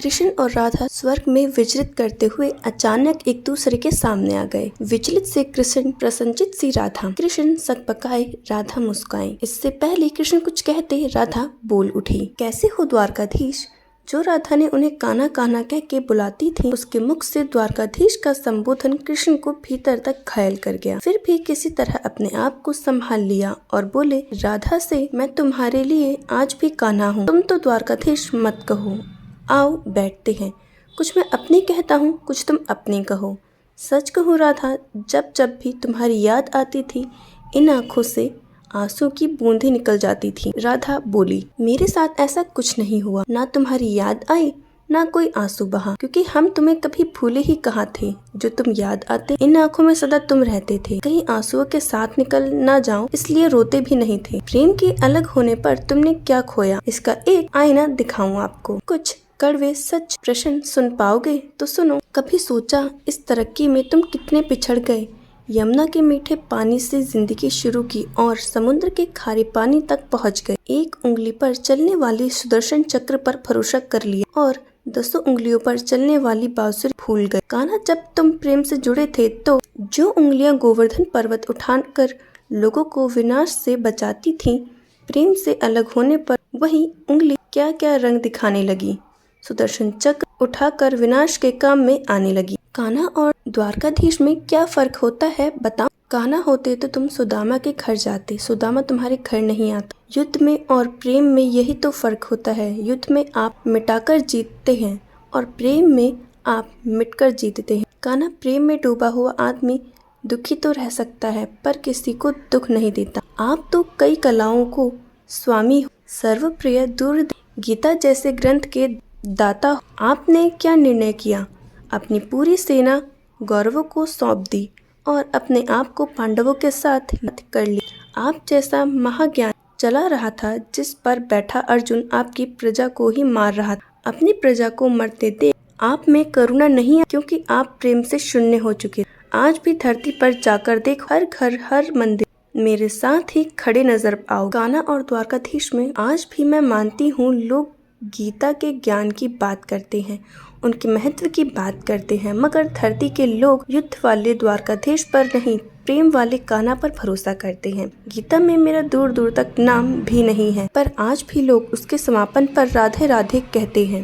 कृष्ण और राधा स्वर्ग में विचरित करते हुए अचानक एक दूसरे के सामने आ गए। विचलित से कृष्ण, प्रसन्नचित सी राधा। कृष्ण सकपकाए, राधा मुस्काई। इससे पहले कृष्ण कुछ कहते राधा बोल उठी, कैसे हो द्वारकाधीश। जो राधा ने उन्हें कान्हा कान्हा कह के बुलाती थी, उसके मुख से द्वारकाधीश का संबोधन कृष्ण को भीतर तक घायल कर गया। फिर भी किसी तरह अपने आप को संभाल लिया और बोले, राधा से मैं तुम्हारे लिए आज भी कान्हा हूँ, तुम तो द्वारकाधीश मत कहो। आओ बैठते हैं, कुछ मैं अपनी कहता हूँ, कुछ तुम अपनी कहो। सच कहूँ राधा, जब जब भी तुम्हारी याद आती थी, इन आँखों से आंसू की बूंदें निकल जाती थी। राधा बोली, मेरे साथ ऐसा कुछ नहीं हुआ, ना तुम्हारी याद आई ना कोई आंसू बहा, क्योंकि हम तुम्हें कभी भूले ही कहाँ थे। जो तुम याद आते, इन आंखों में सदा तुम रहते थे। कहीं आंसुओं के साथ निकल ना जाओ, इसलिए रोते भी नहीं थे। प्रेम के अलग होने पर तुमने क्या खोया, इसका एक आईना दिखाऊं आपको। कुछ कड़वे सच प्रश्न सुन पाओगे तो सुनो। कभी सोचा इस तरक्की में तुम कितने पिछड़ गए। यमुना के मीठे पानी से जिंदगी शुरू की और समुद्र के खारे पानी तक पहुंच गए। एक उंगली पर चलने वाली सुदर्शन चक्र पर भरोसा कर लिया और 10 उंगलियों पर चलने वाली बांसुरी भूल गए। कान्हा, जब तुम प्रेम से जुड़े थे तो जो उंगलियां गोवर्धन पर्वत उठाकर लोगों को विनाश से बचाती थीं, प्रेम से अलग होने पर वही उंगली क्या क्या रंग दिखाने लगी। सुदर्शन चक्र उठाकर विनाश के काम में आने लगी। कान्हा और द्वारकाधीश में क्या फर्क होता है बताओ। कान्हा होते तो तुम सुदामा के घर जाते, सुदामा तुम्हारे घर नहीं आता। युद्ध में और प्रेम में यही तो फर्क होता है। युद्ध में आप मिटाकर जीतते हैं और प्रेम में आप मिटकर जीतते हैं। कान्हा, प्रेम में डूबा हुआ आदमी दुखी तो रह सकता है पर किसी को दुख नहीं देता। आप तो कई कलाओं को स्वामी हो, सर्वप्रिय दूर गीता जैसे ग्रंथ के दाता। आपने क्या निर्णय किया, अपनी पूरी सेना गौरवों को सौंप दी और अपने आप को पांडवों के साथ कर लिया। आप जैसा महाज्ञान चला रहा था जिस पर बैठा अर्जुन आपकी प्रजा को ही मार रहा था। अपनी प्रजा को मरते देख आप में करुणा नहीं है, क्योंकि आप प्रेम से शून्य हो चुके। आज भी धरती पर जाकर देख, हर घर हर मंदिर मेरे साथ ही खड़े नजर आओ। कान्हा और द्वारकाधीश में आज भी मैं मानती हूँ लोग गीता के ज्ञान की बात करते हैं, उनके महत्व की बात करते हैं, मगर धरती के लोग युद्ध वाले द्वारकाधीश पर नहीं, प्रेम वाले कान्हा पर भरोसा करते हैं। गीता में मेरा दूर दूर तक नाम भी नहीं है, पर आज भी लोग उसके समापन पर राधे राधे कहते हैं।